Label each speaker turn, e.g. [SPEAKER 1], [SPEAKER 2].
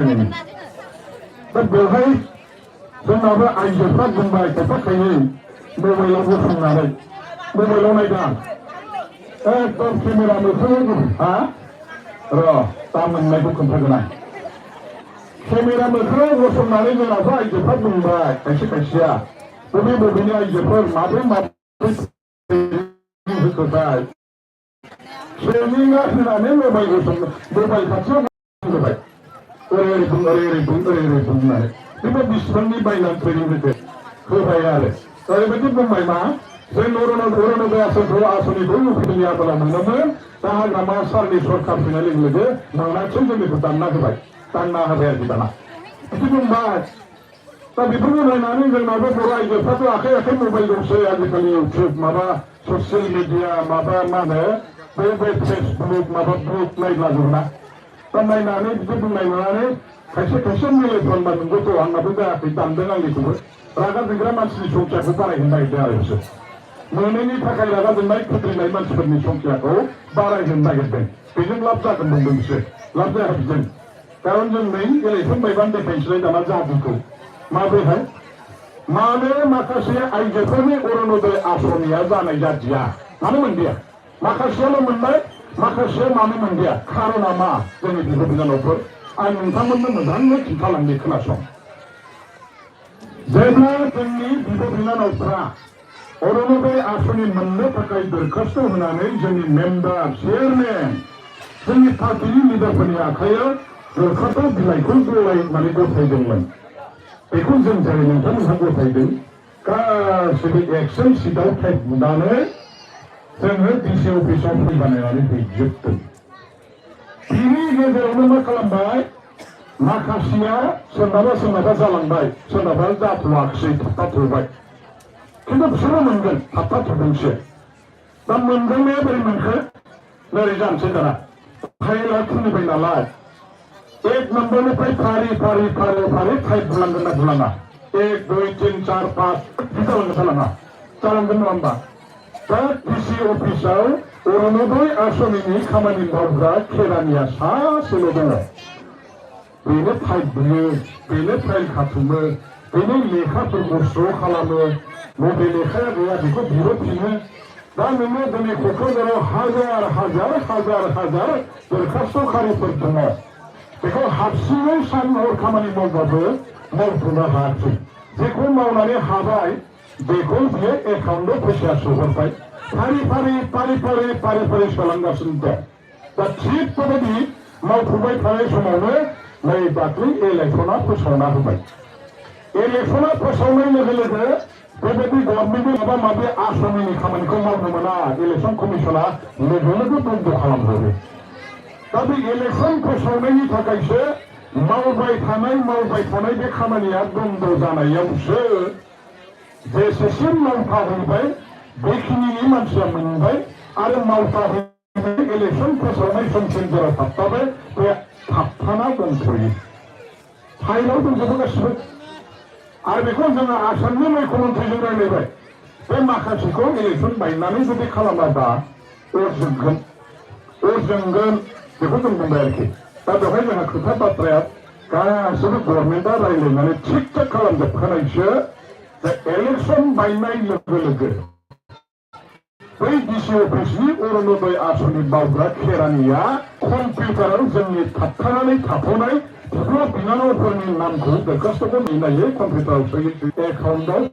[SPEAKER 1] दा बेवहाय जोंनाबो आइजोफ्रा बुंबाय खायफा मबाइलाव गसंनानै मबाइलाव नायदां एकदम केमेरा मोखाङाव हा र' दा मोननायखौ खोन्थागोन आं केमेरा मोखाङाव गसंनानै जोंनाबो आइजोफ्रा बुंबाय खायसेया बबेनि आइजोफोर माब्रै होखोथाय ट्रेनिंआ होनानै मबाइल खाथियाव बुंबाय ओरै बुंनानै बेबो बेसेबांनि बायनानै ट्रेनिं होबाय आरो ओरैबायदि बुंबाय मा जों अरुणोदय आसनिखौ इउपिनि आगोलाव मोनोमोन दा हाग्रामा सारनि सरकार फैनाय लोगो लोगो मोनाखिसै जोंनिखौ दानना होबाय आरोखि दाना बिदि बुंबाय दा बेफोरखौ नायनानै जोंनाबो बर' आइजोफ्राथ' आखाइ मबाइल दंसै आजिखालि इउटुब माबा ससियेल मिडिया माबा मा होनो बे फेसबुक माबा ग्रुप नायलाजोबना दा नायनानै बिदि बुंनाय नुनानै खायसे मिलायफ्लांबा नंगौथ' आंनाबो जायाखै दानदों आंनिखौबो रागा जोंग्रा मानसिनि संख्याखौ बारायहोनो नागिरदों आरो बिसोर मोनैनि थाखाय रागा जोंनाय खुद्रिनाय मानसिफोरनि संख्याखौ बारायहोनो नागिरदों बेजों लाब जागोन बुंदों बिसोर लाब जाया बिजों कारन जों नै इलेक्सन बायबानो देखायनोसै दाना जादुखौ माब्रैहाय मानो माखासे आइजोफोरनि अरुणोदय आसनिया जानाय जादिया मानो मोनदिया माखासेयाल' मोनबाय माखासेया मानो मोनदिया खारना मा जोंनि बिब' बिनानावफोर आं नोंथांमोननो मोजाङै खिन्थालांनो खोनासं जेब्ला जोंनि बिब' बिनानावफ्रा अरुणोदय आसनि मोननो थाखाय दरखास्त होनानै जोंनि मेम्बार चेयारमेन जोंनि पार्टिनि लिडारफोरनि आखायाव दरखास्त बिलाइखौ गलायनानै गथायदोंमोन बेखौ जों जेरै नोंथांमोनहा गथायदों गासिबो एक्सेल सिटआव टाइप बुनानै जोङो डिसि अफिसाव फै बानायनानै हैजोबदों बिनि गेजेरावनो मा खालामबाय माखासेया सोरनाबा जालांबाय सोरनाबा जाथ'वाखिसै थाबथाथ'बाय खिन्थु बिसोरो मोनगोन थाबथाथ'दोंसो दा मोनदांनाया बोरै मोनखो नोरै जानोसै दाना फाइलआ खुलिबाय नालाय एक नम्बरनिफ्राय फारि टाइप बुलांगोन ना बुलाङा 1 2 3 4 5 बिदि जालांगोन नङा होमबा दा डिसि अफिसाव अरुणोदय आसनिनि खामानि मावग्रा खेरानिया सासेल' दङ बेनो टाइप बुयो बेनो फाइल खाथुमो बेनो लेखाफोरखौ ज' खालामो बबे लेखाया गैया बेखौ बिहरफिनो दा नोङो दिनै क'क्राझाराव हाजार दरखास्त'खारिफोर दङ बेखौ हारसिङै सान हर खामानि मावबाबो मावथ'नो हायाखै जेखौ मावनानै हाबाय बेखौ बियो एकाउन्टआव फैसा सोहरबाय फारि सोलांगासिनो दं दा थिग बेबायदि मावफुबाय थानाय समावनो नै दाख्लै इलेक्सना फोसावना होबाय इलेक्सना फोसावनाय लोगो लोगो बेबायदि गभर्नमेन्टनि माबा माबि आसनिनि खामानिखौ मावनो मोना इलेक्सन कमिसना लोगो बन्द' खालामहरो दा बे इलेक्सन फोसावनायनि थाखायसो मावबाय थानाय बे खामानिया बन्द' जानायावसो जेसेसिम मावफाहैबाय बेखिनिनि मानसिया मोनबाय आरो मावफाहैनाय इलेक्सन फोसावनाय समसिम जेराव थाबथाबाय बे थाबथाना दंथ'यो फाइलाव दंजोबो गासिबो आरो बेखौ जोङो आसामनि मुख्यमन्त्रिजों रायज्लायबाय बे माखासेखौ इलेक्सन बायनानै जुदि खालामाबा अरजोंगोन बेखौ जों बुंबाय आरोखि दा बेवहाय जोंहा खोथा बाथ्राया गासिबो गभर्नमेन्टआ रायज्लायनानै थिग थाक खालामजोबखानायसो दा इलेक्सन बायनाय लोगो लोगो बै डिसि अफिसनि अरुणोदय आसनि मावग्रा खेरानिया कम्पिउटाराव जोंनि थाबथानानै थाथ'नाय बिब' बिनानावफोरनि नामखौ दरखास्त'खौ नायै कम्पिउटाराव सोयो एकाउन्टआव